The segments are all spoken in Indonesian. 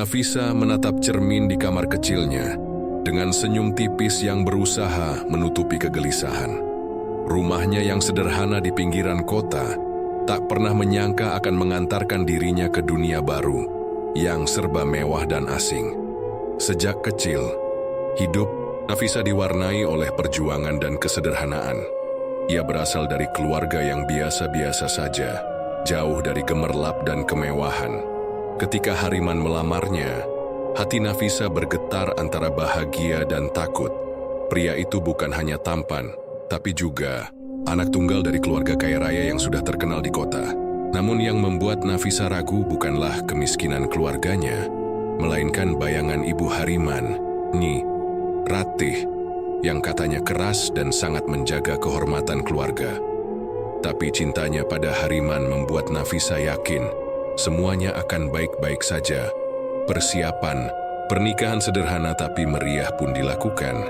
Nafisa menatap cermin di kamar kecilnya dengan senyum tipis yang berusaha menutupi kegelisahan. Rumahnya yang sederhana di pinggiran kota tak pernah menyangka akan mengantarkan dirinya ke dunia baru yang serba mewah dan asing. Sejak kecil, hidup Nafisa diwarnai oleh perjuangan dan kesederhanaan. Ia berasal dari keluarga yang biasa-biasa saja, jauh dari gemerlap dan kemewahan. Ketika Hariman melamarnya, hati Nafisa bergetar antara bahagia dan takut. Pria itu bukan hanya tampan, tapi juga anak tunggal dari keluarga kaya raya yang sudah terkenal di kota. Namun yang membuat Nafisa ragu bukanlah kemiskinan keluarganya, melainkan bayangan ibu Hariman, Nyi Ratih, yang katanya keras dan sangat menjaga kehormatan keluarga. Tapi cintanya pada Hariman membuat Nafisa yakin semuanya akan baik-baik saja. Persiapan pernikahan sederhana tapi meriah pun dilakukan.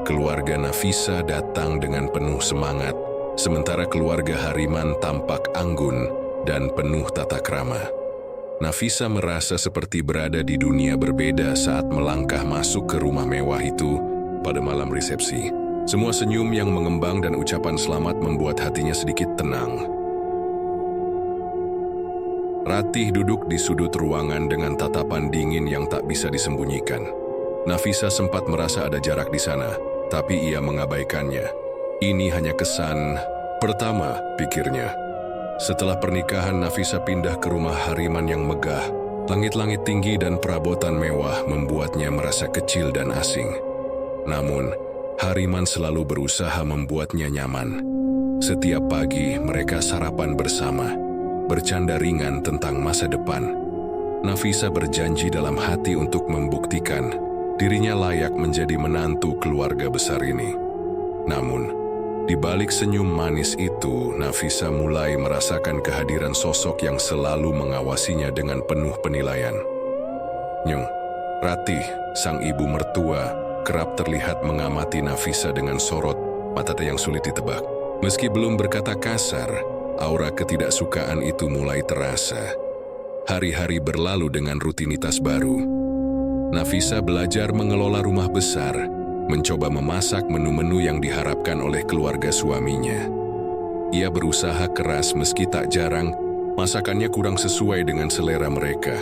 Keluarga Nafisa datang dengan penuh semangat, sementara keluarga Hariman tampak anggun dan penuh tata krama. Nafisa merasa seperti berada di dunia berbeda saat melangkah masuk ke rumah mewah itu pada malam resepsi. Semua senyum yang mengembang dan ucapan selamat membuat hatinya sedikit tenang. Ratih duduk di sudut ruangan dengan tatapan dingin yang tak bisa disembunyikan. Nafisa sempat merasa ada jarak di sana, tapi ia mengabaikannya. Ini hanya kesan pertama, pikirnya. Setelah pernikahan, Nafisa pindah ke rumah Hariman yang megah. Langit-langit tinggi dan perabotan mewah membuatnya merasa kecil dan asing. Namun, Hariman selalu berusaha membuatnya nyaman. Setiap pagi mereka sarapan bersama, bercanda ringan tentang masa depan. Nafisa berjanji dalam hati untuk membuktikan dirinya layak menjadi menantu keluarga besar ini. Namun, di balik senyum manis itu, Nafisa mulai merasakan kehadiran sosok yang selalu mengawasinya dengan penuh penilaian. Nyung Ratih, sang ibu mertua, kerap terlihat mengamati Nafisa dengan sorot mata yang sulit ditebak. Meski belum berkata kasar, aura ketidaksukaan itu mulai terasa. Hari-hari berlalu dengan rutinitas baru. Nafisa belajar mengelola rumah besar, mencoba memasak menu-menu yang diharapkan oleh keluarga suaminya. Ia berusaha keras meski tak jarang masakannya kurang sesuai dengan selera mereka.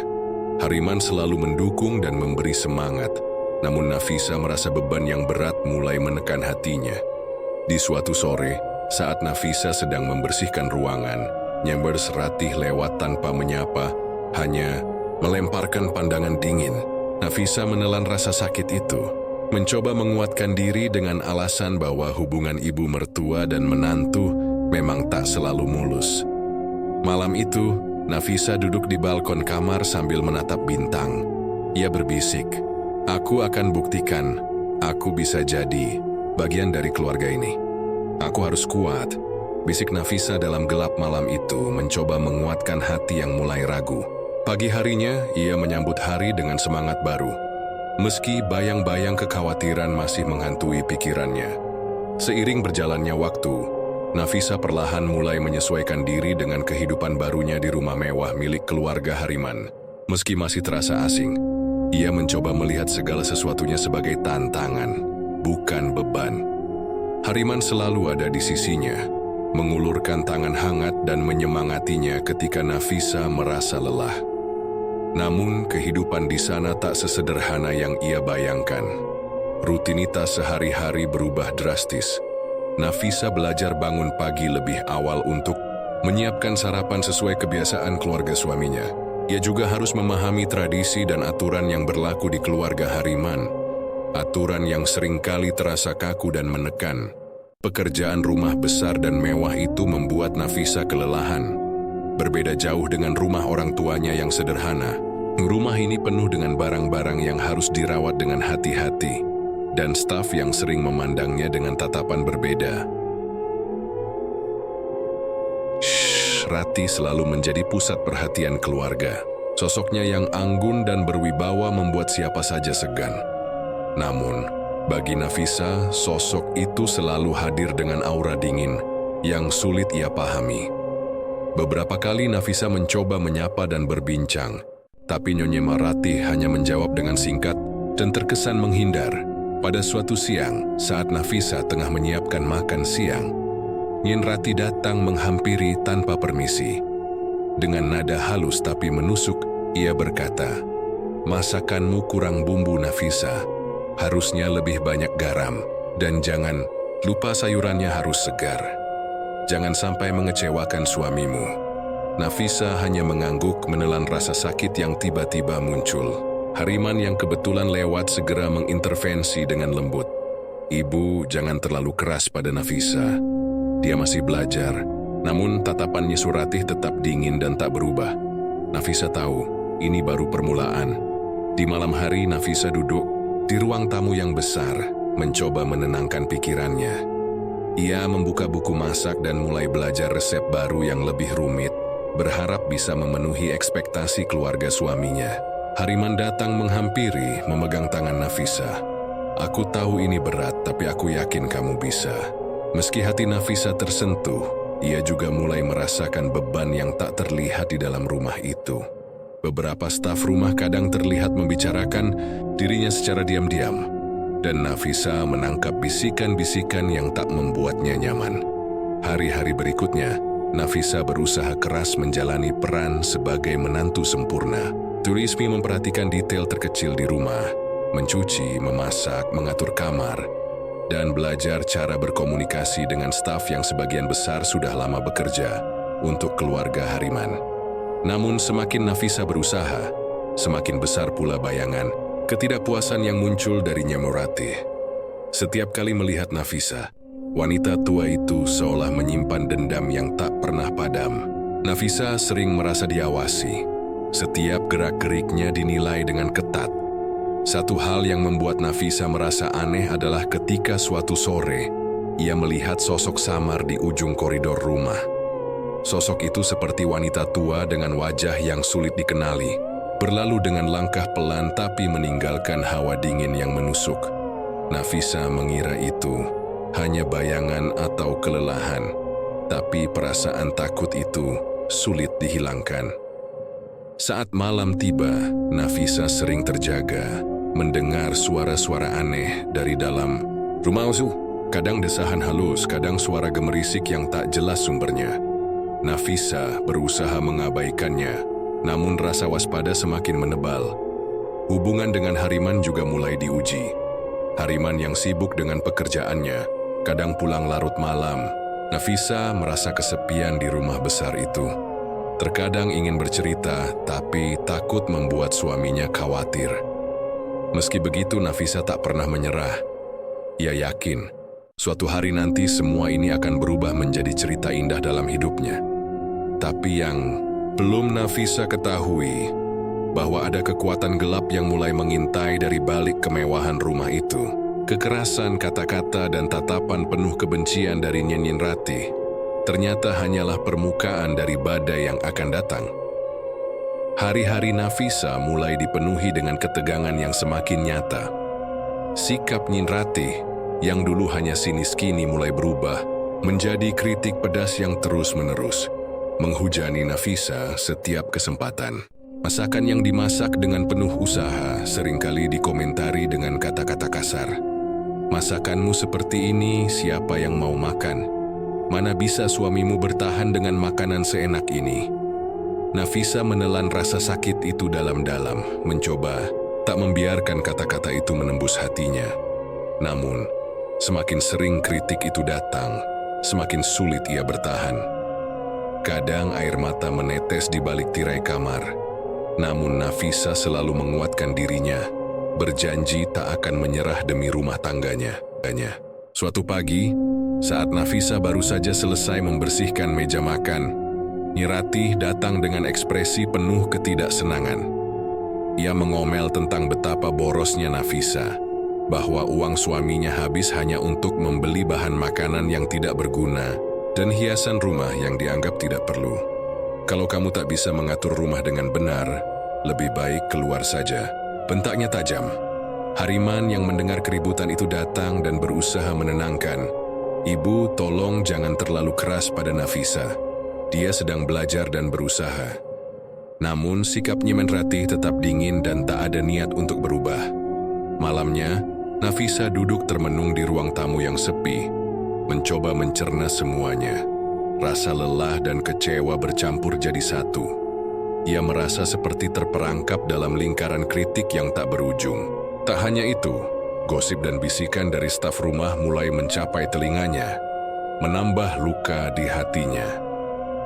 Hariman selalu mendukung dan memberi semangat, namun Nafisa merasa beban yang berat mulai menekan hatinya. Di suatu sore, saat Nafisa sedang membersihkan ruangan, Nyembers Ratih lewat tanpa menyapa, hanya melemparkan pandangan dingin. Nafisa menelan rasa sakit itu, mencoba menguatkan diri dengan alasan bahwa hubungan ibu mertua dan menantu memang tak selalu mulus. Malam itu, Nafisa duduk di balkon kamar sambil menatap bintang. Ia berbisik, "Aku akan buktikan, aku bisa jadi bagian dari keluarga ini. Aku harus kuat," bisik Nafisa dalam gelap malam itu, mencoba menguatkan hati yang mulai ragu. Pagi harinya, ia menyambut hari dengan semangat baru. Meski bayang-bayang kekhawatiran masih menghantui pikirannya. Seiring berjalannya waktu, Nafisa perlahan mulai menyesuaikan diri dengan kehidupan barunya di rumah mewah milik keluarga Hariman. Meski masih terasa asing, ia mencoba melihat segala sesuatunya sebagai tantangan, bukan beban. Hariman selalu ada di sisinya, mengulurkan tangan hangat dan menyemangatinya ketika Nafisa merasa lelah. Namun, kehidupan di sana tak sesederhana yang ia bayangkan. Rutinitas sehari-hari berubah drastis. Nafisa belajar bangun pagi lebih awal untuk menyiapkan sarapan sesuai kebiasaan keluarga suaminya. Ia juga harus memahami tradisi dan aturan yang berlaku di keluarga Hariman. Aturan yang seringkali terasa kaku dan menekan. Pekerjaan rumah besar dan mewah itu membuat Nafisa kelelahan. Berbeda jauh dengan rumah orang tuanya yang sederhana. Rumah ini penuh dengan barang-barang yang harus dirawat dengan hati-hati, dan staf yang sering memandangnya dengan tatapan berbeda. Ratih selalu menjadi pusat perhatian keluarga. Sosoknya yang anggun dan berwibawa membuat siapa saja segan. Namun, bagi Nafisa, sosok itu selalu hadir dengan aura dingin yang sulit ia pahami. Beberapa kali Nafisa mencoba menyapa dan berbincang, Tapi Nyonya Marati hanya menjawab dengan singkat dan terkesan menghindar. Pada suatu siang, saat Nafisa tengah menyiapkan makan siang, Nyin Rati datang menghampiri tanpa permisi. Dengan nada halus tapi menusuk, ia berkata, "Masakanmu kurang bumbu, Nafisa. Harusnya lebih banyak garam. Dan jangan lupa sayurannya harus segar. Jangan sampai mengecewakan suamimu." Nafisa hanya mengangguk menelan rasa sakit yang tiba-tiba muncul. Hariman yang kebetulan lewat segera mengintervensi dengan lembut. "Ibu, jangan terlalu keras pada Nafisa. Dia masih belajar." Namun tatapannya Suratih tetap dingin dan tak berubah. Nafisa tahu, ini baru permulaan. Di malam hari Nafisa duduk di ruang tamu yang besar, mencoba menenangkan pikirannya. Ia membuka buku masak dan mulai belajar resep baru yang lebih rumit, berharap bisa memenuhi ekspektasi keluarga suaminya. Hariman datang menghampiri, memegang tangan Nafisa. "Aku tahu ini berat, tapi aku yakin kamu bisa." Meski hati Nafisa tersentuh, ia juga mulai merasakan beban yang tak terlihat di dalam rumah itu. Beberapa staf rumah kadang terlihat membicarakan dirinya secara diam-diam, dan Nafisa menangkap bisikan-bisikan yang tak membuatnya nyaman. Hari-hari berikutnya, Nafisa berusaha keras menjalani peran sebagai menantu sempurna. Turismi memperhatikan detail terkecil di rumah, mencuci, memasak, mengatur kamar, dan belajar cara berkomunikasi dengan staf yang sebagian besar sudah lama bekerja untuk keluarga Hariman. Namun semakin Nafisa berusaha, semakin besar pula bayangan ketidakpuasan yang muncul dari Nyi Murati. Setiap kali melihat Nafisa, wanita tua itu seolah menyimpan dendam yang tak pernah padam. Nafisa sering merasa diawasi. Setiap gerak-geriknya dinilai dengan ketat. Satu hal yang membuat Nafisa merasa aneh adalah ketika suatu sore, ia melihat sosok samar di ujung koridor rumah. Sosok itu seperti wanita tua dengan wajah yang sulit dikenali, berlalu dengan langkah pelan tapi meninggalkan hawa dingin yang menusuk. Nafisa mengira itu hanya bayangan atau kelelahan, tapi perasaan takut itu sulit dihilangkan. Saat malam tiba, Nafisa sering terjaga, mendengar suara-suara aneh dari dalam rumah itu. Kadang desahan halus, kadang suara gemerisik yang tak jelas sumbernya. Nafisa berusaha mengabaikannya, namun rasa waspada semakin menebal. Hubungan dengan Hariman juga mulai diuji. Hariman yang sibuk dengan pekerjaannya, kadang pulang larut malam. Nafisa merasa kesepian di rumah besar itu. Terkadang ingin bercerita, tapi takut membuat suaminya khawatir. Meski begitu, Nafisa tak pernah menyerah. Ia yakin, suatu hari nanti semua ini akan berubah menjadi cerita indah dalam hidupnya. Tapi yang belum Nafisa ketahui, bahwa ada kekuatan gelap yang mulai mengintai dari balik kemewahan rumah itu. Kekerasan kata-kata dan tatapan penuh kebencian dari Nyin Rati ternyata hanyalah permukaan dari badai yang akan datang. Hari-hari Nafisa mulai dipenuhi dengan ketegangan yang semakin nyata. Sikap Nyin Rati yang dulu hanya sinis kini mulai berubah menjadi kritik pedas yang terus-menerus, menghujani Nafisa setiap kesempatan. Masakan yang dimasak dengan penuh usaha seringkali dikomentari dengan kata-kata kasar. "Masakanmu seperti ini, siapa yang mau makan? Mana bisa suamimu bertahan dengan makanan seenak ini?" Nafisa menelan rasa sakit itu dalam-dalam, mencoba tak membiarkan kata-kata itu menembus hatinya. Namun, semakin sering kritik itu datang, semakin sulit ia bertahan. Kadang air mata menetes di balik tirai kamar, namun Nafisa selalu menguatkan dirinya, berjanji tak akan menyerah demi rumah tangganya. Suatu pagi, saat Nafisa baru saja selesai membersihkan meja makan, Nyi Rati datang dengan ekspresi penuh ketidaksenangan. Ia mengomel tentang betapa borosnya Nafisa, bahwa uang suaminya habis hanya untuk membeli bahan makanan yang tidak berguna dan hiasan rumah yang dianggap tidak perlu. "Kalau kamu tak bisa mengatur rumah dengan benar, lebih baik keluar saja," bentaknya tajam. Hariman yang mendengar keributan itu datang dan berusaha menenangkan. "Ibu, tolong jangan terlalu keras pada Nafisa. Dia sedang belajar dan berusaha." Namun sikap Nyemen Ratih tetap dingin dan tak ada niat untuk berubah. Malamnya, Nafisa duduk termenung di ruang tamu yang sepi, mencoba mencerna semuanya. Rasa lelah dan kecewa bercampur jadi satu. Ia merasa seperti terperangkap dalam lingkaran kritik yang tak berujung. Tak hanya itu, gosip dan bisikan dari staf rumah mulai mencapai telinganya, menambah luka di hatinya.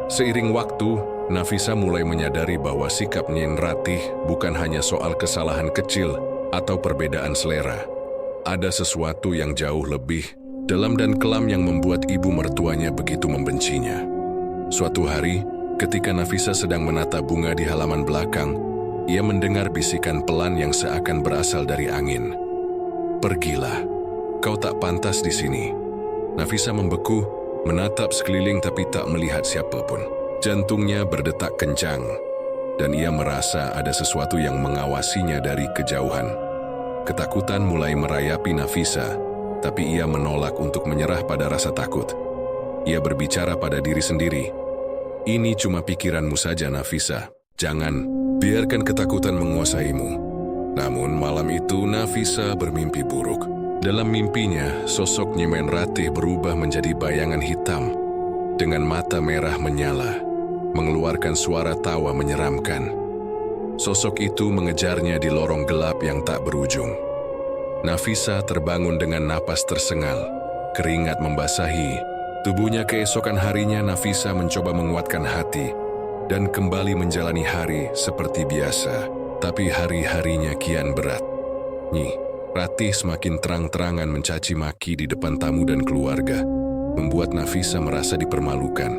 Seiring waktu, Nafisa mulai menyadari bahwa sikap Nyen Ratih bukan hanya soal kesalahan kecil atau perbedaan selera. Ada sesuatu yang jauh lebih dalam dan kelam yang membuat ibu mertuanya begitu membencinya. Suatu hari, ketika Nafisa sedang menata bunga di halaman belakang, ia mendengar bisikan pelan yang seakan berasal dari angin. "Pergilah, kau tak pantas di sini." Nafisa membeku, menatap sekeliling tapi tak melihat siapapun. Jantungnya berdetak kencang, dan ia merasa ada sesuatu yang mengawasinya dari kejauhan. Ketakutan mulai merayapi Nafisa, tapi ia menolak untuk menyerah pada rasa takut. Ia berbicara pada diri sendiri, "Ini cuma pikiranmu saja, Nafisa. Jangan biarkan ketakutan menguasaimu." Namun malam itu Nafisa bermimpi buruk. Dalam mimpinya, sosok Nyemen Ratih berubah menjadi bayangan hitam dengan mata merah menyala, mengeluarkan suara tawa menyeramkan. Sosok itu mengejarnya di lorong gelap yang tak berujung. Nafisa terbangun dengan napas tersengal, keringat membasahi tubuhnya. Keesokan harinya Nafisa mencoba menguatkan hati dan kembali menjalani hari seperti biasa. Tapi hari-harinya kian berat. Nyi Ratih semakin terang-terangan mencaci maki di depan tamu dan keluarga, membuat Nafisa merasa dipermalukan.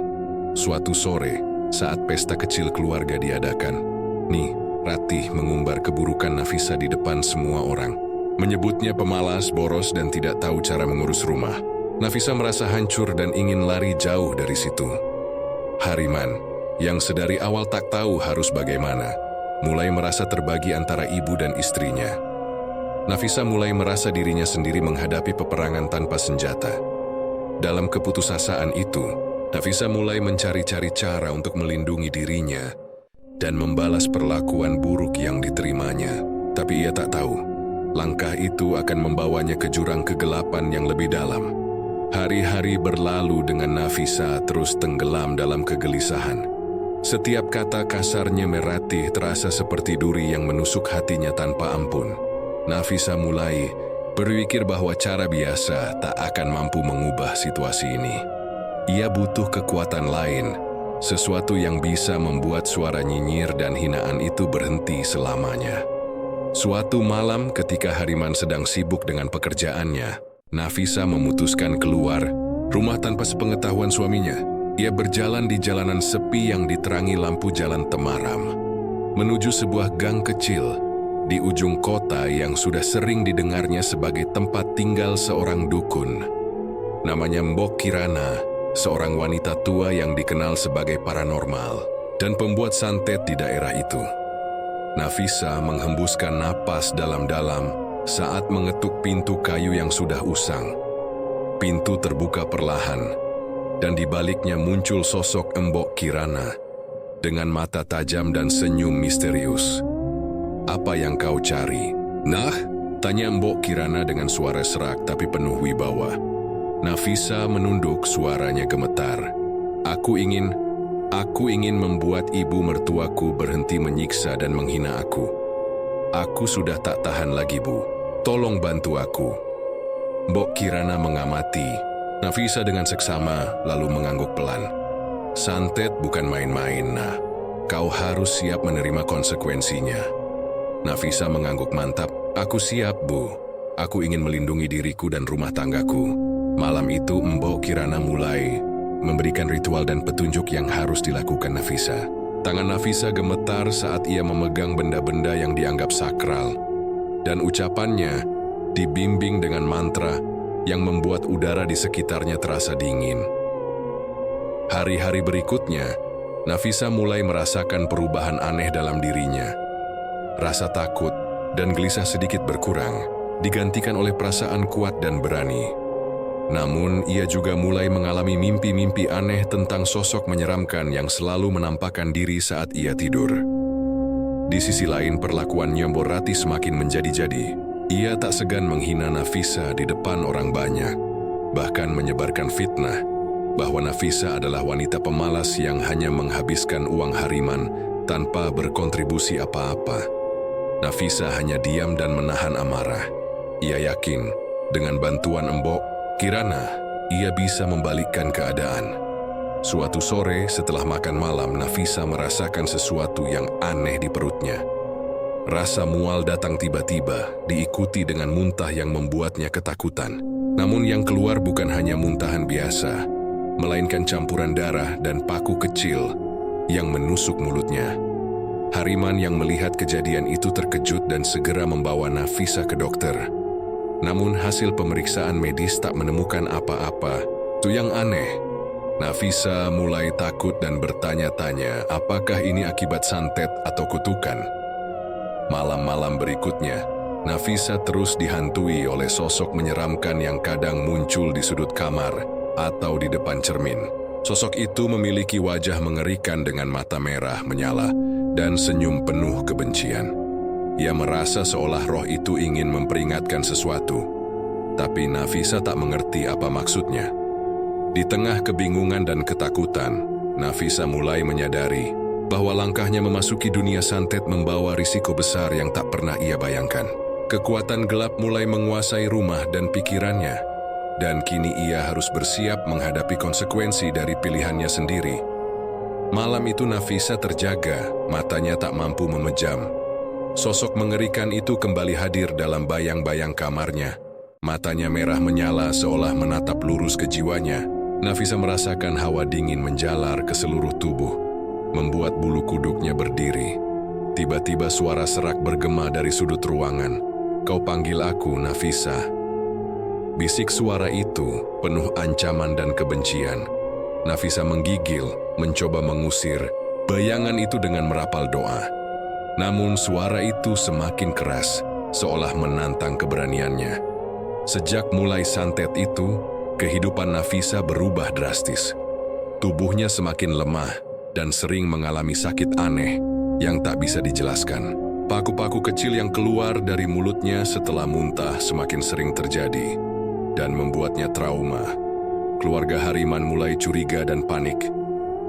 Suatu sore, saat pesta kecil keluarga diadakan, Nyi Ratih mengumbar keburukan Nafisa di depan semua orang. Menyebutnya pemalas, boros, dan tidak tahu cara mengurus rumah. Nafisa merasa hancur dan ingin lari jauh dari situ. Hariman, yang sedari awal tak tahu harus bagaimana, mulai merasa terbagi antara ibu dan istrinya. Nafisa mulai merasa dirinya sendiri menghadapi peperangan tanpa senjata. Dalam keputusasaan itu, Nafisa mulai mencari-cari cara untuk melindungi dirinya dan membalas perlakuan buruk yang diterimanya. Tapi ia tak tahu, langkah itu akan membawanya ke jurang kegelapan yang lebih dalam. Hari-hari berlalu dengan Nafisa terus tenggelam dalam kegelisahan. Setiap kata kasarnya Meratih terasa seperti duri yang menusuk hatinya tanpa ampun. Nafisa mulai berpikir bahwa cara biasa tak akan mampu mengubah situasi ini. Ia butuh kekuatan lain, sesuatu yang bisa membuat suara nyinyir dan hinaan itu berhenti selamanya. Suatu malam ketika Hariman sedang sibuk dengan pekerjaannya, Nafisa memutuskan keluar rumah tanpa sepengetahuan suaminya. Ia berjalan di jalanan sepi yang diterangi lampu jalan temaram, menuju sebuah gang kecil di ujung kota yang sudah sering didengarnya sebagai tempat tinggal seorang dukun. Namanya Mbok Kirana, seorang wanita tua yang dikenal sebagai paranormal dan pembuat santet di daerah itu. Nafisa menghembuskan napas dalam-dalam saat mengetuk pintu kayu yang sudah usang. Pintu terbuka perlahan, dan di baliknya muncul sosok Mbok Kirana dengan mata tajam dan senyum misterius. "Apa yang kau cari?" "Nah?" tanya Mbok Kirana dengan suara serak tapi penuh wibawa. Nafisa menunduk, suaranya gemetar. Aku ingin membuat ibu mertuaku berhenti menyiksa dan menghina aku. Aku sudah tak tahan lagi, Bu. Tolong bantu aku." Mbok Kirana mengamati Nafisa dengan seksama lalu mengangguk pelan. "Santet bukan main-main, nah. Kau harus siap menerima konsekuensinya." Nafisa mengangguk mantap. "Aku siap, Bu. Aku ingin melindungi diriku dan rumah tanggaku." Malam itu Mbok Kirana mulai memberikan ritual dan petunjuk yang harus dilakukan Nafisa. Tangan Nafisa gemetar saat ia memegang benda-benda yang dianggap sakral, dan ucapannya dibimbing dengan mantra yang membuat udara di sekitarnya terasa dingin. Hari-hari berikutnya, Nafisa mulai merasakan perubahan aneh dalam dirinya. Rasa takut dan gelisah sedikit berkurang, digantikan oleh perasaan kuat dan berani. Namun, ia juga mulai mengalami mimpi-mimpi aneh tentang sosok menyeramkan yang selalu menampakkan diri saat ia tidur. Di sisi lain, perlakuan Nyomborati semakin menjadi-jadi. Ia tak segan menghina Nafisa di depan orang banyak, bahkan menyebarkan fitnah bahwa Nafisa adalah wanita pemalas yang hanya menghabiskan uang Hariman tanpa berkontribusi apa-apa. Nafisa hanya diam dan menahan amarah. Ia yakin dengan bantuan Embok Kirana, ia bisa membalikkan keadaan. Suatu sore setelah makan malam, Nafisa merasakan sesuatu yang aneh di perutnya. Rasa mual datang tiba-tiba, diikuti dengan muntah yang membuatnya ketakutan. Namun yang keluar bukan hanya muntahan biasa, melainkan campuran darah dan paku kecil yang menusuk mulutnya. Hariman yang melihat kejadian itu terkejut dan segera membawa Nafisa ke dokter. Namun hasil pemeriksaan medis tak menemukan apa-apa. Itu yang aneh. Nafisa mulai takut dan bertanya-tanya apakah ini akibat santet atau kutukan. Malam-malam berikutnya, Nafisa terus dihantui oleh sosok menyeramkan yang kadang muncul di sudut kamar atau di depan cermin. Sosok itu memiliki wajah mengerikan dengan mata merah menyala dan senyum penuh kebencian. Ia merasa seolah roh itu ingin memperingatkan sesuatu, tapi Nafisa tak mengerti apa maksudnya. Di tengah kebingungan dan ketakutan, Nafisa mulai menyadari bahwa langkahnya memasuki dunia santet membawa risiko besar yang tak pernah ia bayangkan. Kekuatan gelap mulai menguasai rumah dan pikirannya, dan kini ia harus bersiap menghadapi konsekuensi dari pilihannya sendiri. Malam itu Nafisa terjaga, matanya tak mampu memejam. Sosok mengerikan itu kembali hadir dalam bayang-bayang kamarnya. Matanya merah menyala seolah menatap lurus ke jiwanya. Nafisa merasakan hawa dingin menjalar ke seluruh tubuh, membuat bulu kuduknya berdiri. Tiba-tiba suara serak bergema dari sudut ruangan. "Kau panggil aku, Nafisa." Bisik suara itu penuh ancaman dan kebencian. Nafisa menggigil, mencoba mengusir bayangan itu dengan merapal doa. Namun suara itu semakin keras, seolah menantang keberaniannya. Sejak mulai santet itu, kehidupan Nafisa berubah drastis. Tubuhnya semakin lemah dan sering mengalami sakit aneh yang tak bisa dijelaskan. Paku-paku kecil yang keluar dari mulutnya setelah muntah semakin sering terjadi dan membuatnya trauma. Keluarga Hariman mulai curiga dan panik.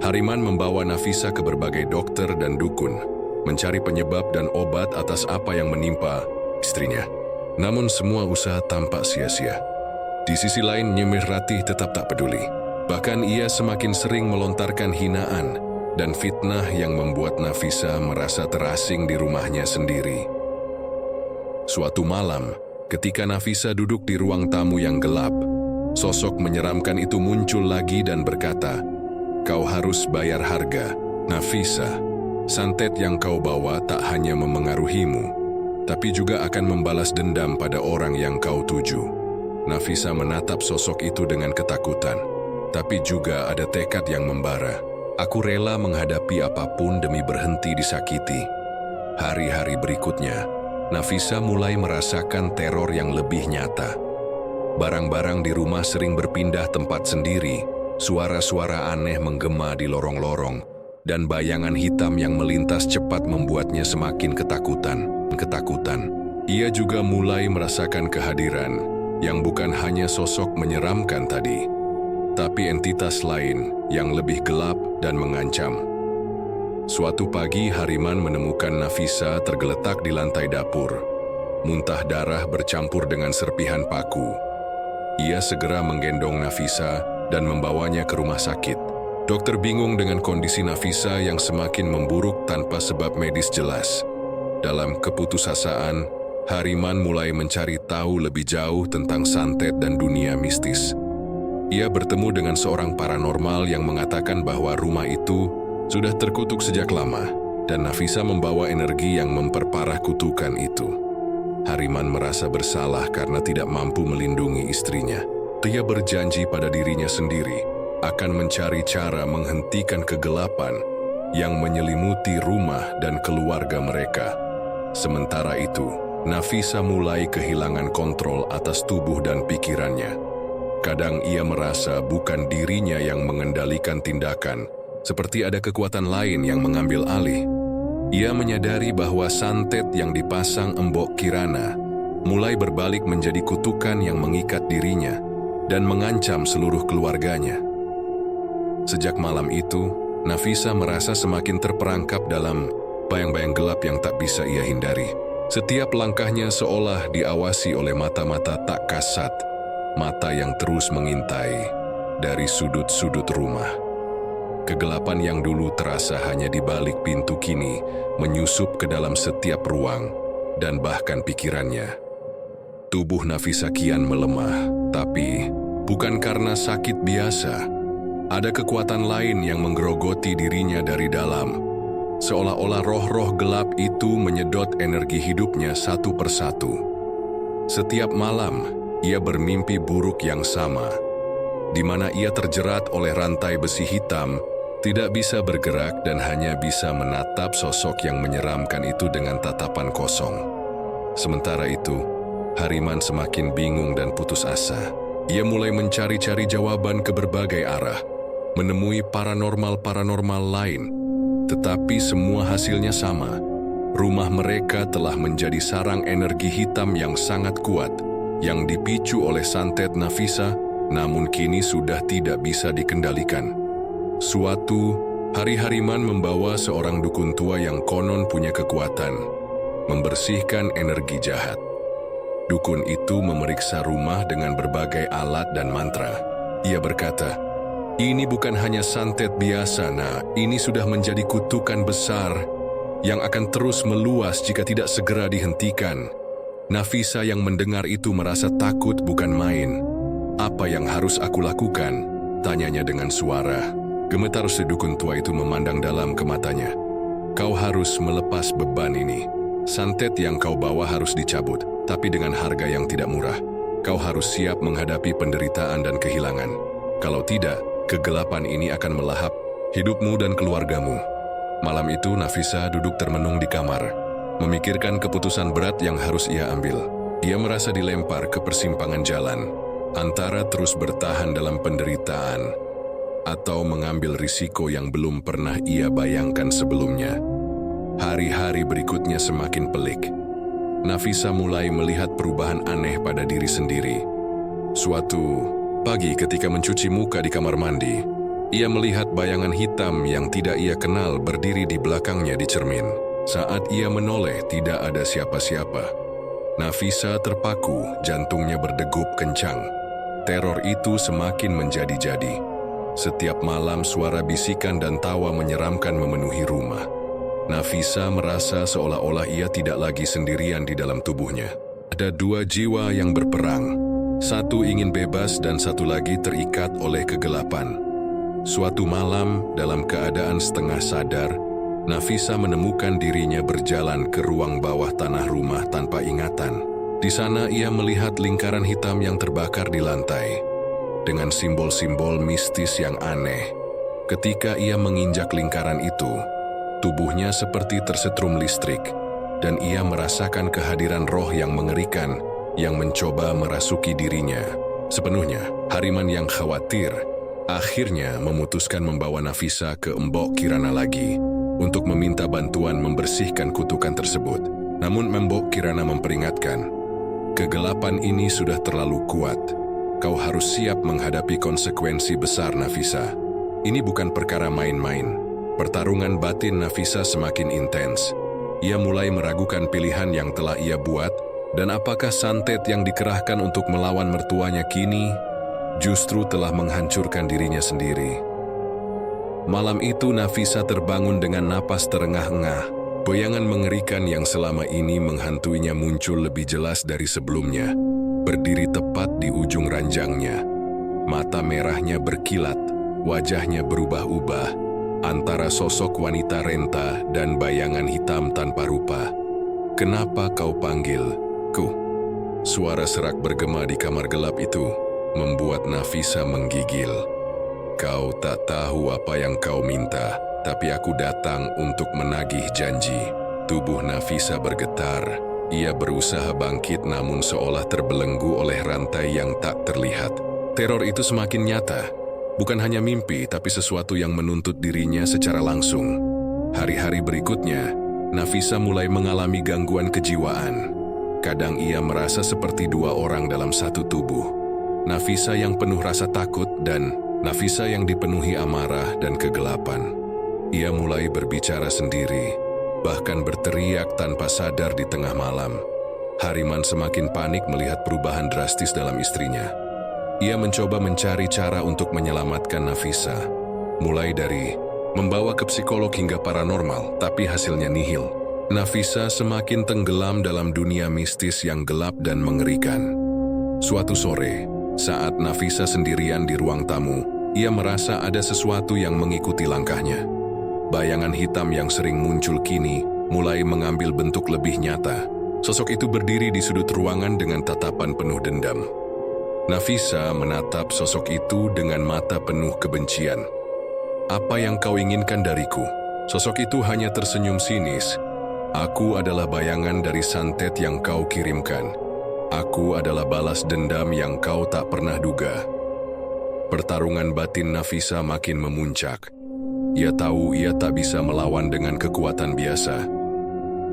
Hariman membawa Nafisa ke berbagai dokter dan dukun, mencari penyebab dan obat atas apa yang menimpa istrinya. Namun semua usaha tampak sia-sia. Di sisi lain, Nyimir Ratih tetap tak peduli. Bahkan ia semakin sering melontarkan hinaan dan fitnah yang membuat Nafisa merasa terasing di rumahnya sendiri. Suatu malam, ketika Nafisa duduk di ruang tamu yang gelap, sosok menyeramkan itu muncul lagi dan berkata, "Kau harus bayar harga, Nafisa. Santet yang kau bawa tak hanya memengaruhimu, tapi juga akan membalas dendam pada orang yang kau tuju." Nafisa menatap sosok itu dengan ketakutan, tapi juga ada tekad yang membara. "Aku rela menghadapi apapun demi berhenti disakiti." Hari-hari berikutnya, Nafisa mulai merasakan teror yang lebih nyata. Barang-barang di rumah sering berpindah tempat sendiri, suara-suara aneh menggema di lorong-lorong, dan bayangan hitam yang melintas cepat membuatnya semakin ketakutan. Ia juga mulai merasakan kehadiran yang bukan hanya sosok menyeramkan tadi, tapi entitas lain yang lebih gelap dan mengancam. Suatu pagi, Hariman menemukan Nafisa tergeletak di lantai dapur. Muntah darah bercampur dengan serpihan paku. Ia segera menggendong Nafisa dan membawanya ke rumah sakit. Dokter bingung dengan kondisi Nafisa yang semakin memburuk tanpa sebab medis jelas. Dalam keputusasaan, Hariman mulai mencari tahu lebih jauh tentang santet dan dunia mistis. Ia bertemu dengan seorang paranormal yang mengatakan bahwa rumah itu sudah terkutuk sejak lama, dan Nafisa membawa energi yang memperparah kutukan itu. Hariman merasa bersalah karena tidak mampu melindungi istrinya. Dia berjanji pada dirinya sendiri akan mencari cara menghentikan kegelapan yang menyelimuti rumah dan keluarga mereka. Sementara itu, Nafisa mulai kehilangan kontrol atas tubuh dan pikirannya. Kadang ia merasa bukan dirinya yang mengendalikan tindakan, seperti ada kekuatan lain yang mengambil alih. Ia menyadari bahwa santet yang dipasang Embok Kirana mulai berbalik menjadi kutukan yang mengikat dirinya dan mengancam seluruh keluarganya. Sejak malam itu, Nafisa merasa semakin terperangkap dalam bayang-bayang gelap yang tak bisa ia hindari. Setiap langkahnya seolah diawasi oleh mata-mata tak kasat, mata yang terus mengintai dari sudut-sudut rumah. Kegelapan yang dulu terasa hanya di balik pintu kini menyusup ke dalam setiap ruang dan bahkan pikirannya. Tubuh Nafisa kian melemah, tapi bukan karena sakit biasa. Ada kekuatan lain yang menggerogoti dirinya dari dalam. Seolah-olah roh-roh gelap itu menyedot energi hidupnya satu persatu. Setiap malam, ia bermimpi buruk yang sama, di mana ia terjerat oleh rantai besi hitam, tidak bisa bergerak dan hanya bisa menatap sosok yang menyeramkan itu dengan tatapan kosong. Sementara itu, Hariman semakin bingung dan putus asa. Ia mulai mencari-cari jawaban ke berbagai arah, menemui paranormal lain, tetapi semua hasilnya sama. Rumah mereka telah menjadi sarang energi hitam yang sangat kuat, yang dipicu oleh santet Nafisa, namun kini sudah tidak bisa dikendalikan. Suatu hari Hariman membawa seorang dukun tua yang konon punya kekuatan membersihkan energi jahat. Dukun itu memeriksa rumah dengan berbagai alat dan mantra. Ia berkata, "Ini bukan hanya santet biasa, ini sudah menjadi kutukan besar yang akan terus meluas jika tidak segera dihentikan." Nafisa yang mendengar itu merasa takut bukan main. "Apa yang harus aku lakukan?" tanyanya dengan suara gemetar. Si dukun tua itu memandang dalam ke matanya. "Kau harus melepas beban ini. Santet yang kau bawa harus dicabut, tapi dengan harga yang tidak murah. Kau harus siap menghadapi penderitaan dan kehilangan. Kalau tidak, kegelapan ini akan melahap hidupmu dan keluargamu." Malam itu Nafisa duduk termenung di kamar, memikirkan keputusan berat yang harus ia ambil. Ia merasa dilempar ke persimpangan jalan, antara terus bertahan dalam penderitaan atau mengambil risiko yang belum pernah ia bayangkan sebelumnya. Hari-hari berikutnya semakin pelik. Nafisa mulai melihat perubahan aneh pada diri sendiri. Suatu pagi ketika mencuci muka di kamar mandi, ia melihat bayangan hitam yang tidak ia kenal berdiri di belakangnya di cermin. Saat ia menoleh, tidak ada siapa-siapa. Nafisa terpaku, jantungnya berdegup kencang. Teror itu semakin menjadi-jadi. Setiap malam suara bisikan dan tawa menyeramkan memenuhi rumah. Nafisa merasa seolah-olah ia tidak lagi sendirian di dalam tubuhnya. Ada dua jiwa yang berperang. Satu ingin bebas dan satu lagi terikat oleh kegelapan. Suatu malam, dalam keadaan setengah sadar, Nafisa menemukan dirinya berjalan ke ruang bawah tanah rumah tanpa ingatan. Di sana ia melihat lingkaran hitam yang terbakar di lantai, dengan simbol-simbol mistis yang aneh. Ketika ia menginjak lingkaran itu, tubuhnya seperti tersetrum listrik, dan ia merasakan kehadiran roh yang mengerikan yang mencoba merasuki dirinya. Sepenuhnya, Hariman yang khawatir akhirnya memutuskan membawa Nafisa ke Embok Kirana lagi untuk meminta bantuan membersihkan kutukan tersebut. Namun Embok Kirana memperingatkan, "Kegelapan ini sudah terlalu kuat. Kau harus siap menghadapi konsekuensi besar, Nafisa. Ini bukan perkara main-main." Pertarungan batin Nafisa semakin intens. Ia mulai meragukan pilihan yang telah ia buat, dan apakah santet yang dikerahkan untuk melawan mertuanya kini justru telah menghancurkan dirinya sendiri. Malam itu Nafisa terbangun dengan napas terengah-engah. Bayangan mengerikan yang selama ini menghantuinya muncul lebih jelas dari sebelumnya, berdiri tepat di ujung ranjangnya. Mata merahnya berkilat, wajahnya berubah-ubah, antara sosok wanita renta dan bayangan hitam tanpa rupa. "Kenapa kau panggilku?" Suara serak bergema di kamar gelap itu membuat Nafisa menggigil. "Kau tak tahu apa yang kau minta, tapi aku datang untuk menagih janji." Tubuh Nafisa bergetar. Ia berusaha bangkit namun seolah terbelenggu oleh rantai yang tak terlihat. Teror itu semakin nyata. Bukan hanya mimpi, tapi sesuatu yang menuntut dirinya secara langsung. Hari-hari berikutnya, Nafisa mulai mengalami gangguan kejiwaan. Kadang ia merasa seperti dua orang dalam satu tubuh. Nafisa yang penuh rasa takut dan Nafisa yang dipenuhi amarah dan kegelapan. Ia mulai berbicara sendiri, bahkan berteriak tanpa sadar di tengah malam. Hariman semakin panik melihat perubahan drastis dalam istrinya. Ia mencoba mencari cara untuk menyelamatkan Nafisa, mulai dari membawa ke psikolog hingga paranormal, tapi hasilnya nihil. Nafisa semakin tenggelam dalam dunia mistis yang gelap dan mengerikan. Suatu sore, saat Nafisa sendirian di ruang tamu, ia merasa ada sesuatu yang mengikuti langkahnya. Bayangan hitam yang sering muncul kini mulai mengambil bentuk lebih nyata. Sosok itu berdiri di sudut ruangan dengan tatapan penuh dendam. Nafisa menatap sosok itu dengan mata penuh kebencian. "Apa yang kau inginkan dariku?" Sosok itu hanya tersenyum sinis. "Aku adalah bayangan dari santet yang kau kirimkan. Aku adalah balas dendam yang kau tak pernah duga." Pertarungan batin Nafisa makin memuncak. Ia tahu ia tak bisa melawan dengan kekuatan biasa.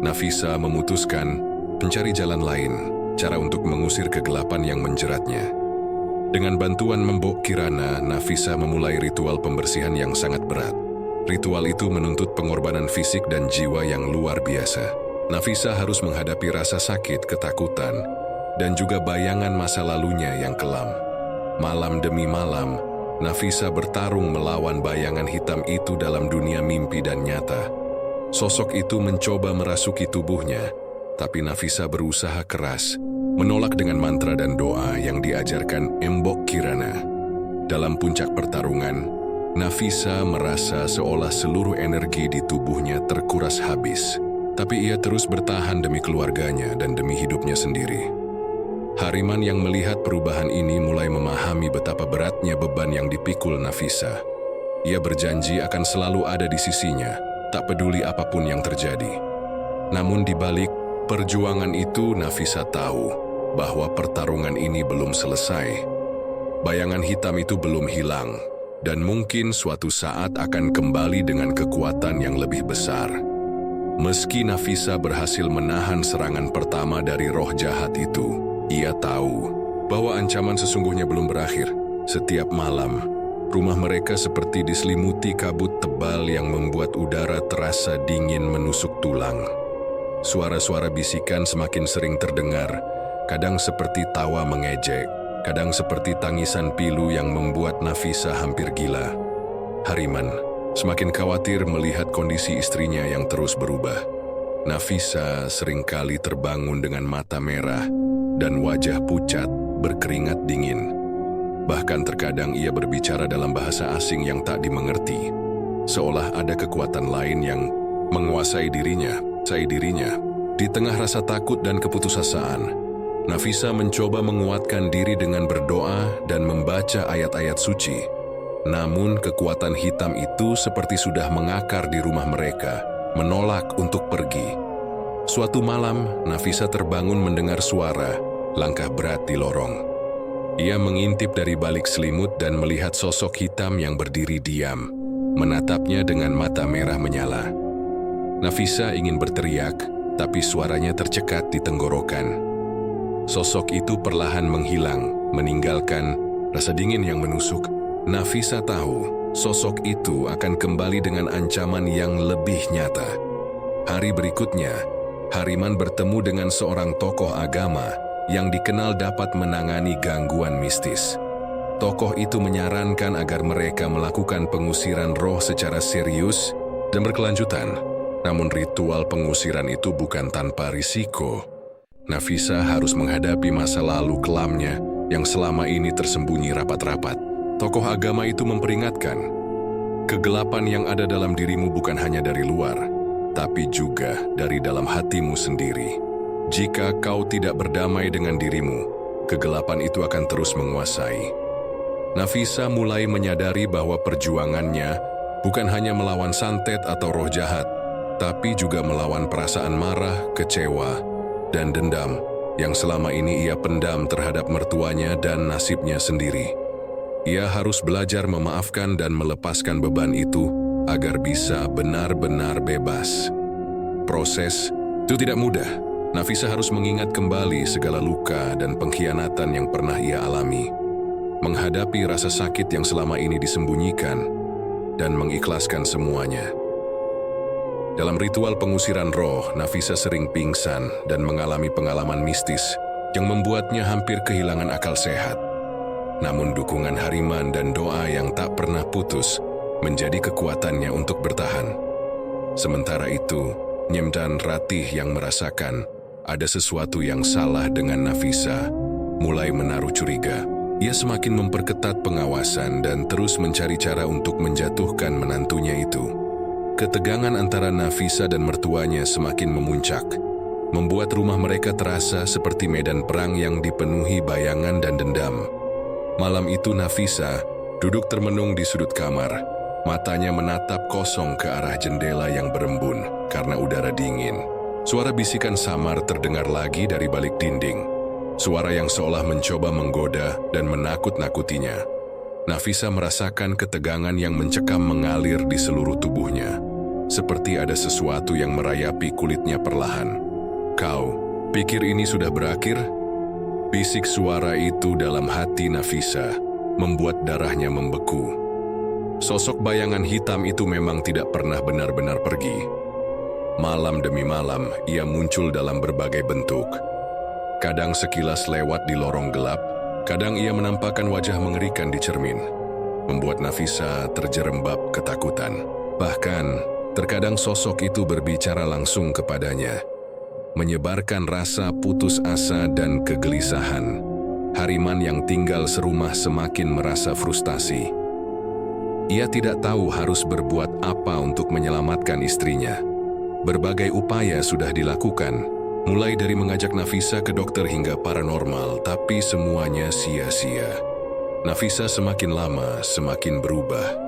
Nafisa memutuskan mencari jalan lain, cara untuk mengusir kegelapan yang menjeratnya. Dengan bantuan Mbok Kirana, Nafisa memulai ritual pembersihan yang sangat berat. Ritual itu menuntut pengorbanan fisik dan jiwa yang luar biasa. Nafisa harus menghadapi rasa sakit, ketakutan, dan juga bayangan masa lalunya yang kelam. Malam demi malam, Nafisa bertarung melawan bayangan hitam itu dalam dunia mimpi dan nyata. Sosok itu mencoba merasuki tubuhnya, tapi Nafisa berusaha keras, menolak dengan mantra dan doa yang diajarkan Mbok Kirana. Dalam puncak pertarungan, Nafisa merasa seolah seluruh energi di tubuhnya terkuras habis. Tapi ia terus bertahan demi keluarganya dan demi hidupnya sendiri. Hariman yang melihat perubahan ini mulai memahami betapa beratnya beban yang dipikul Nafisa. Ia berjanji akan selalu ada di sisinya, tak peduli apapun yang terjadi. Namun di balik perjuangan itu, Nafisa tahu bahwa pertarungan ini belum selesai. Bayangan hitam itu belum hilang, dan mungkin suatu saat akan kembali dengan kekuatan yang lebih besar. Meski Nafisa berhasil menahan serangan pertama dari roh jahat itu, ia tahu bahwa ancaman sesungguhnya belum berakhir. Setiap malam, rumah mereka seperti diselimuti kabut tebal yang membuat udara terasa dingin menusuk tulang. Suara-suara bisikan semakin sering terdengar, kadang seperti tawa mengejek, kadang seperti tangisan pilu yang membuat Nafisa hampir gila. Hariman semakin khawatir melihat kondisi istrinya yang terus berubah. Nafisa seringkali terbangun dengan mata merah dan wajah pucat berkeringat dingin. Bahkan terkadang ia berbicara dalam bahasa asing yang tak dimengerti, seolah ada kekuatan lain yang menguasai dirinya. Di tengah rasa takut dan keputusasaan, Nafisa mencoba menguatkan diri dengan berdoa dan membaca ayat-ayat suci. Namun kekuatan hitam itu seperti sudah mengakar di rumah mereka, menolak untuk pergi. Suatu malam, Nafisa terbangun mendengar suara langkah berat di lorong. Ia mengintip dari balik selimut dan melihat sosok hitam yang berdiri diam, menatapnya dengan mata merah menyala. Nafisa ingin berteriak, tapi suaranya tercekat di tenggorokan. Sosok itu perlahan menghilang, meninggalkan rasa dingin yang menusuk. Nafisa tahu sosok itu akan kembali dengan ancaman yang lebih nyata. Hari berikutnya, Hariman bertemu dengan seorang tokoh agama yang dikenal dapat menangani gangguan mistis. Tokoh itu menyarankan agar mereka melakukan pengusiran roh secara serius dan berkelanjutan. Namun ritual pengusiran itu bukan tanpa risiko. Nafisa harus menghadapi masa lalu kelamnya yang selama ini tersembunyi rapat-rapat. Tokoh agama itu memperingatkan, kegelapan yang ada dalam dirimu bukan hanya dari luar, tapi juga dari dalam hatimu sendiri. Jika kau tidak berdamai dengan dirimu, kegelapan itu akan terus menguasai. Nafisa mulai menyadari bahwa perjuangannya bukan hanya melawan santet atau roh jahat, tapi juga melawan perasaan marah, kecewa, dan dendam yang selama ini ia pendam terhadap mertuanya dan nasibnya sendiri. Ia harus belajar memaafkan dan melepaskan beban itu agar bisa benar-benar bebas. proses, itu tidak mudah. Nafisa harus mengingat kembali segala luka dan pengkhianatan yang pernah ia alami, menghadapi rasa sakit yang selama ini disembunyikan, dan mengikhlaskan semuanya. Dalam ritual pengusiran roh, Nafisa sering pingsan dan mengalami pengalaman mistis yang membuatnya hampir kehilangan akal sehat. Namun dukungan Hariman dan doa yang tak pernah putus menjadi kekuatannya untuk bertahan. Sementara itu, Nyem dan Ratih yang merasakan ada sesuatu yang salah dengan Nafisa mulai menaruh curiga. Ia semakin memperketat pengawasan dan terus mencari cara untuk menjatuhkan menantunya itu. Ketegangan antara Nafisa dan mertuanya semakin memuncak, membuat rumah mereka terasa seperti medan perang yang dipenuhi bayangan dan dendam. Malam itu Nafisa duduk termenung di sudut kamar, matanya menatap kosong ke arah jendela yang berembun karena udara dingin. Suara bisikan samar terdengar lagi dari balik dinding, suara yang seolah mencoba menggoda dan menakut-nakutinya. Nafisa merasakan ketegangan yang mencekam mengalir di seluruh tubuhnya, seperti ada sesuatu yang merayapi kulitnya perlahan. "Kau pikir ini sudah berakhir?" Bisik suara itu dalam hati Nafisa membuat darahnya membeku. Sosok bayangan hitam itu memang tidak pernah benar-benar pergi. Malam demi malam, ia muncul dalam berbagai bentuk. Kadang sekilas lewat di lorong gelap, kadang ia menampakkan wajah mengerikan di cermin, membuat Nafisa terjerembab ketakutan. Bahkan, terkadang sosok itu berbicara langsung kepadanya, menyebarkan rasa putus asa dan kegelisahan. Hariman yang tinggal serumah semakin merasa frustasi. Ia tidak tahu harus berbuat apa untuk menyelamatkan istrinya. Berbagai upaya sudah dilakukan, mulai dari mengajak Nafisa ke dokter hingga paranormal, tapi semuanya sia-sia. Nafisa semakin lama semakin berubah.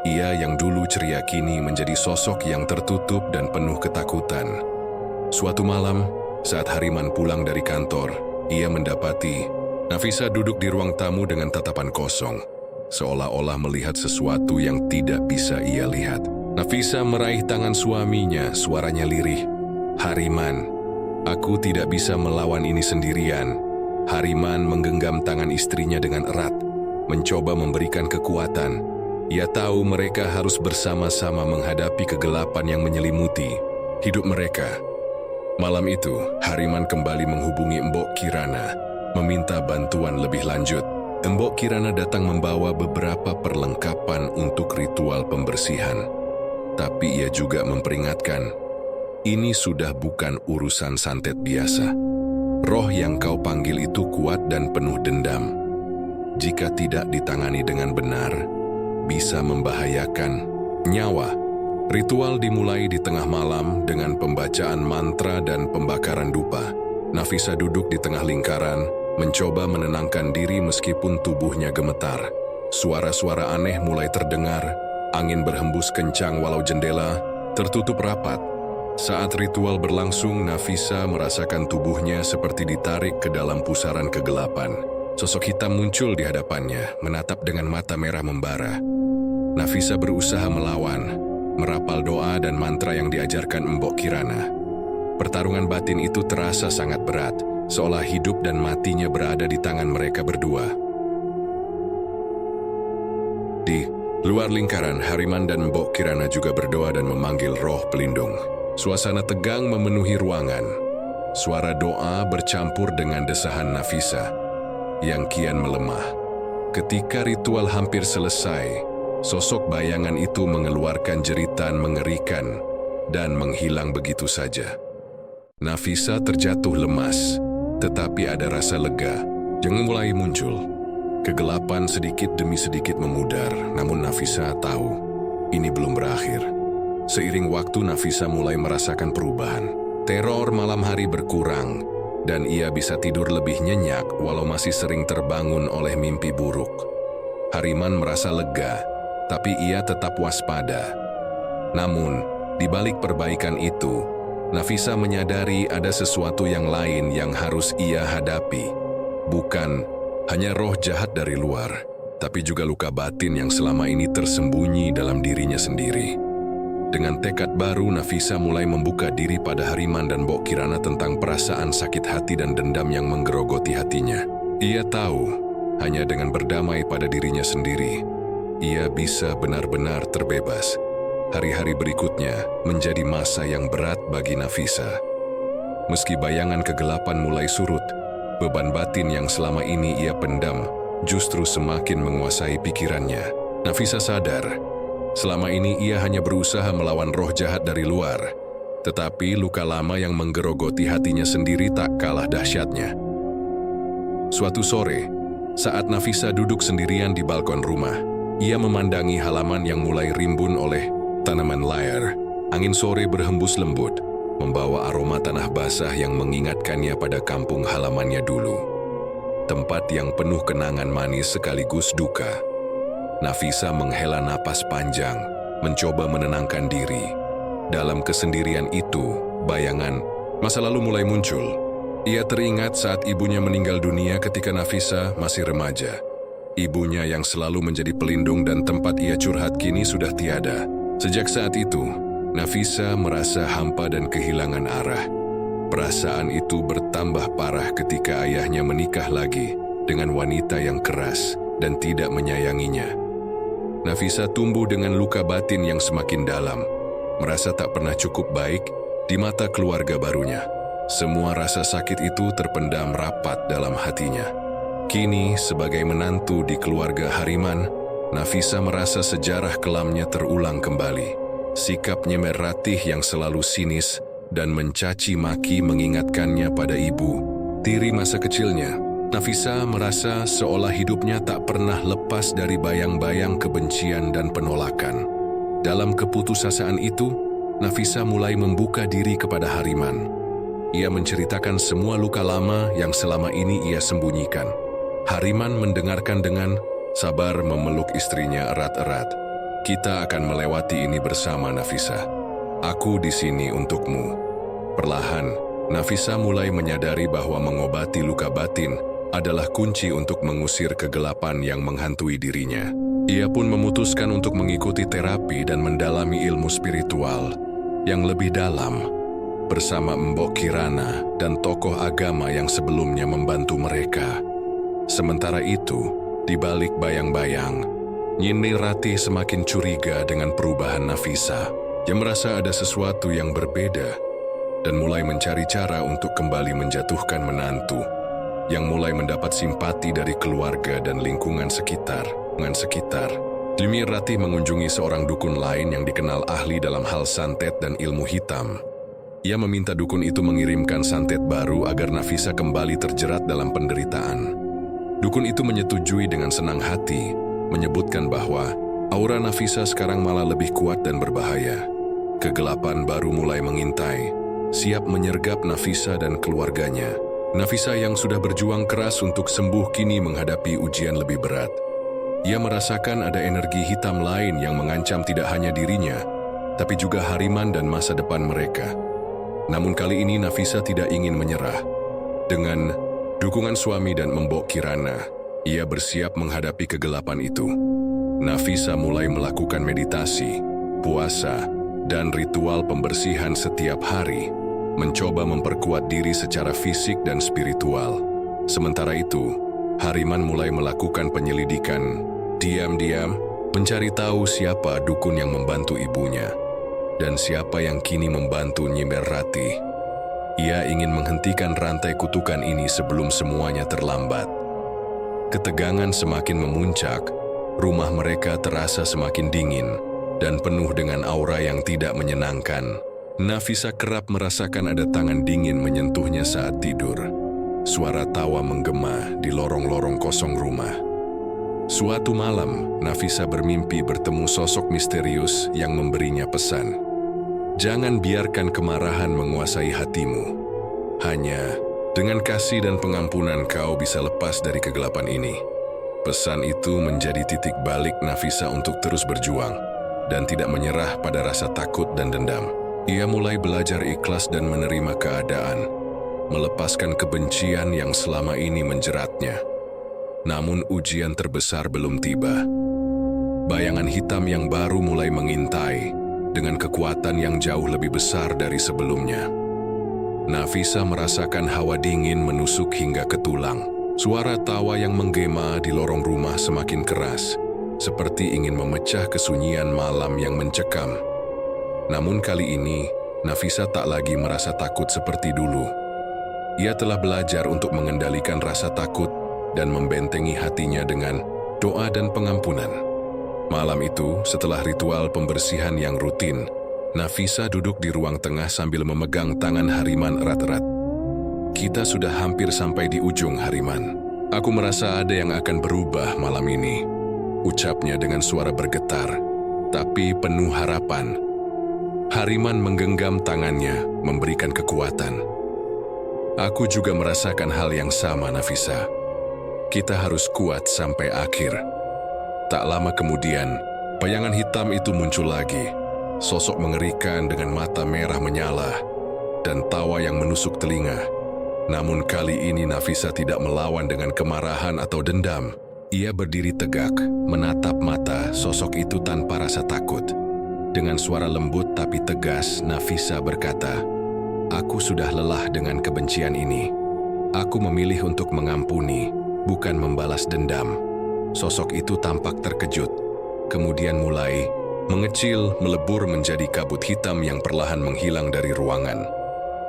Ia yang dulu ceria kini menjadi sosok yang tertutup dan penuh ketakutan. Suatu malam, saat Hariman pulang dari kantor, ia mendapati Nafisa duduk di ruang tamu dengan tatapan kosong, seolah-olah melihat sesuatu yang tidak bisa ia lihat. Nafisa meraih tangan suaminya, suaranya lirih. "Hariman, aku tidak bisa melawan ini sendirian." Hariman menggenggam tangan istrinya dengan erat, mencoba memberikan kekuatan. Ia tahu mereka harus bersama-sama menghadapi kegelapan yang menyelimuti hidup mereka. Malam itu, Hariman kembali menghubungi Mbok Kirana, meminta bantuan lebih lanjut. Mbok Kirana datang membawa beberapa perlengkapan untuk ritual pembersihan. Tapi ia juga memperingatkan, ini sudah bukan urusan santet biasa. Roh yang kau panggil itu kuat dan penuh dendam. Jika tidak ditangani dengan benar, bisa membahayakan nyawa. Ritual dimulai di tengah malam dengan pembacaan mantra dan pembakaran dupa. Nafisa duduk di tengah lingkaran, mencoba menenangkan diri meskipun tubuhnya gemetar. Suara-suara aneh mulai terdengar, angin berhembus kencang walau jendela tertutup rapat. Saat ritual berlangsung, Nafisa merasakan tubuhnya seperti ditarik ke dalam pusaran kegelapan. Sosok hitam muncul di hadapannya, menatap dengan mata merah membara. Nafisa berusaha melawan, merapal doa dan mantra yang diajarkan Mbok Kirana. Pertarungan batin itu terasa sangat berat, seolah hidup dan matinya berada di tangan mereka berdua. Di luar lingkaran, Hariman dan Mbok Kirana juga berdoa dan memanggil roh pelindung. Suasana tegang memenuhi ruangan. Suara doa bercampur dengan desahan Nafisa yang kian melemah. Ketika ritual hampir selesai, sosok bayangan itu mengeluarkan jeritan mengerikan dan menghilang begitu saja. Nafisa terjatuh lemas, tetapi ada rasa lega yang mulai muncul. Kegelapan sedikit demi sedikit memudar, namun Nafisa tahu ini belum berakhir. Seiring waktu, Nafisa mulai merasakan perubahan. Teror malam hari berkurang, dan ia bisa tidur lebih nyenyak walau masih sering terbangun oleh mimpi buruk. Hariman merasa lega, tapi ia tetap waspada. Namun, di balik perbaikan itu, Nafisa menyadari ada sesuatu yang lain yang harus ia hadapi. Bukan hanya roh jahat dari luar, tapi juga luka batin yang selama ini tersembunyi dalam dirinya sendiri. Dengan tekad baru, Nafisa mulai membuka diri pada Hariman dan Mbok Kirana tentang perasaan sakit hati dan dendam yang menggerogoti hatinya. Ia tahu, hanya dengan berdamai pada dirinya sendiri, ia bisa benar-benar terbebas. Hari-hari berikutnya menjadi masa yang berat bagi Nafisa. Meski bayangan kegelapan mulai surut, beban batin yang selama ini ia pendam justru semakin menguasai pikirannya. Nafisa sadar, selama ini ia hanya berusaha melawan roh jahat dari luar, tetapi luka lama yang menggerogoti hatinya sendiri tak kalah dahsyatnya. Suatu sore, saat Nafisa duduk sendirian di balkon rumah, ia memandangi halaman yang mulai rimbun oleh tanaman liar. Angin sore berhembus lembut, membawa aroma tanah basah yang mengingatkannya pada kampung halamannya dulu. Tempat yang penuh kenangan manis sekaligus duka. Nafisa menghela napas panjang, mencoba menenangkan diri. Dalam kesendirian itu, bayangan masa lalu mulai muncul. Ia teringat saat ibunya meninggal dunia ketika Nafisa masih remaja. Ibunya yang selalu menjadi pelindung dan tempat ia curhat kini sudah tiada. Sejak saat itu, Nafisa merasa hampa dan kehilangan arah. Perasaan itu bertambah parah ketika ayahnya menikah lagi dengan wanita yang keras dan tidak menyayanginya. Nafisa tumbuh dengan luka batin yang semakin dalam, merasa tak pernah cukup baik di mata keluarga barunya. Semua rasa sakit itu terpendam rapat dalam hatinya. Kini, sebagai menantu di keluarga Hariman, Nafisa merasa sejarah kelamnya terulang kembali. Sikap Nyemer Ratih yang selalu sinis dan mencaci maki mengingatkannya pada ibu tiri masa kecilnya. Nafisa merasa seolah hidupnya tak pernah lepas dari bayang-bayang kebencian dan penolakan. Dalam keputusasaan itu, Nafisa mulai membuka diri kepada Hariman. Ia menceritakan semua luka lama yang selama ini ia sembunyikan. Hariman mendengarkan dengan sabar, memeluk istrinya erat-erat. "Kita akan melewati ini bersama, Nafisa. Aku di sini untukmu." Perlahan, Nafisa mulai menyadari bahwa mengobati luka batin adalah kunci untuk mengusir kegelapan yang menghantui dirinya. Ia pun memutuskan untuk mengikuti terapi dan mendalami ilmu spiritual yang lebih dalam bersama Mbok Kirana dan tokoh agama yang sebelumnya membantu mereka. Sementara itu, di balik bayang-bayang, Nyemer Ratih semakin curiga dengan perubahan Nafisa. Dia merasa ada sesuatu yang berbeda dan mulai mencari cara untuk kembali menjatuhkan menantu yang mulai mendapat simpati dari keluarga dan lingkungan sekitar. Nyemer Ratih mengunjungi seorang dukun lain yang dikenal ahli dalam hal santet dan ilmu hitam. Ia meminta dukun itu mengirimkan santet baru agar Nafisa kembali terjerat dalam penderitaan. Dukun itu menyetujui dengan senang hati, menyebutkan bahwa aura Nafisa sekarang malah lebih kuat dan berbahaya. Kegelapan baru mulai mengintai, siap menyergap Nafisa dan keluarganya. Nafisa yang sudah berjuang keras untuk sembuh kini menghadapi ujian lebih berat. Ia merasakan ada energi hitam lain yang mengancam tidak hanya dirinya, tapi juga Hariman dan masa depan mereka. Namun kali ini Nafisa tidak ingin menyerah. Dengan dukungan suami dan Mbok Kirana, ia bersiap menghadapi kegelapan itu. Nafisa mulai melakukan meditasi, puasa, dan ritual pembersihan setiap hari, mencoba memperkuat diri secara fisik dan spiritual. Sementara itu, Hariman mulai melakukan penyelidikan, diam-diam mencari tahu siapa dukun yang membantu ibunya dan siapa yang kini membantu Nyemer Ratih. Ia ingin menghentikan rantai kutukan ini sebelum semuanya terlambat. Ketegangan semakin memuncak, rumah mereka terasa semakin dingin dan penuh dengan aura yang tidak menyenangkan. Nafisa kerap merasakan ada tangan dingin menyentuhnya saat tidur. Suara tawa menggema di lorong-lorong kosong rumah. Suatu malam, Nafisa bermimpi bertemu sosok misterius yang memberinya pesan. "Jangan biarkan kemarahan menguasai hatimu. Hanya dengan kasih dan pengampunan kau bisa lepas dari kegelapan ini." Pesan itu menjadi titik balik Nafisa untuk terus berjuang dan tidak menyerah pada rasa takut dan dendam. Ia mulai belajar ikhlas dan menerima keadaan, melepaskan kebencian yang selama ini menjeratnya. Namun ujian terbesar belum tiba. Bayangan hitam yang baru mulai mengintai, dengan kekuatan yang jauh lebih besar dari sebelumnya. Nafisa merasakan hawa dingin menusuk hingga ke tulang. Suara tawa yang menggema di lorong rumah semakin keras, seperti ingin memecah kesunyian malam yang mencekam. Namun kali ini, Nafisa tak lagi merasa takut seperti dulu. Ia telah belajar untuk mengendalikan rasa takut dan membentengi hatinya dengan doa dan pengampunan. Malam itu, setelah ritual pembersihan yang rutin, Nafisa duduk di ruang tengah sambil memegang tangan Hariman erat-erat. Kita sudah hampir sampai di ujung, Hariman. Aku merasa ada yang akan berubah malam ini, ucapnya dengan suara bergetar, tapi penuh harapan. Hariman menggenggam tangannya, memberikan kekuatan. Aku juga merasakan hal yang sama, Nafisa. Kita harus kuat sampai akhir. Tak lama kemudian, bayangan hitam itu muncul lagi. Sosok mengerikan dengan mata merah menyala dan tawa yang menusuk telinga. Namun kali ini Nafisa tidak melawan dengan kemarahan atau dendam. Ia berdiri tegak, menatap mata sosok itu tanpa rasa takut. Dengan suara lembut tapi tegas, Nafisa berkata, "Aku sudah lelah dengan kebencian ini. Aku memilih untuk mengampuni, bukan membalas dendam." Sosok itu tampak terkejut, kemudian mulai mengecil, melebur menjadi kabut hitam yang perlahan menghilang dari ruangan.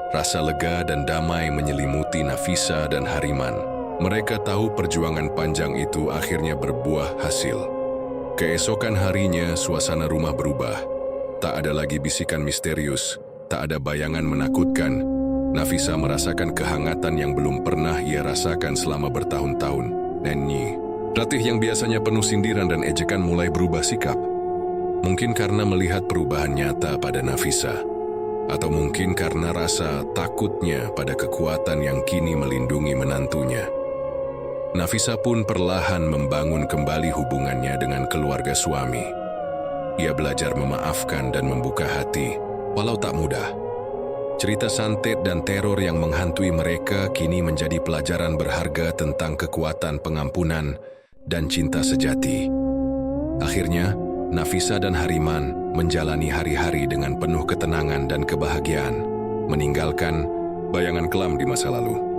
Rasa lega dan damai menyelimuti Nafisa dan Hariman. Mereka tahu perjuangan panjang itu akhirnya berbuah hasil. Keesokan harinya, suasana rumah berubah. Tak ada lagi bisikan misterius, tak ada bayangan menakutkan. Nafisa merasakan kehangatan yang belum pernah ia rasakan selama bertahun-tahun. Nenyi, Ratih yang biasanya penuh sindiran dan ejekan mulai berubah sikap. Mungkin karena melihat perubahan nyata pada Nafisa, atau mungkin karena rasa takutnya pada kekuatan yang kini melindungi menantunya. Nafisa pun perlahan membangun kembali hubungannya dengan keluarga suami. Ia belajar memaafkan dan membuka hati, walau tak mudah. Cerita santet dan teror yang menghantui mereka kini menjadi pelajaran berharga tentang kekuatan pengampunan dan cinta sejati. Akhirnya, Nafisa dan Hariman menjalani hari-hari dengan penuh ketenangan dan kebahagiaan, meninggalkan bayangan kelam di masa lalu.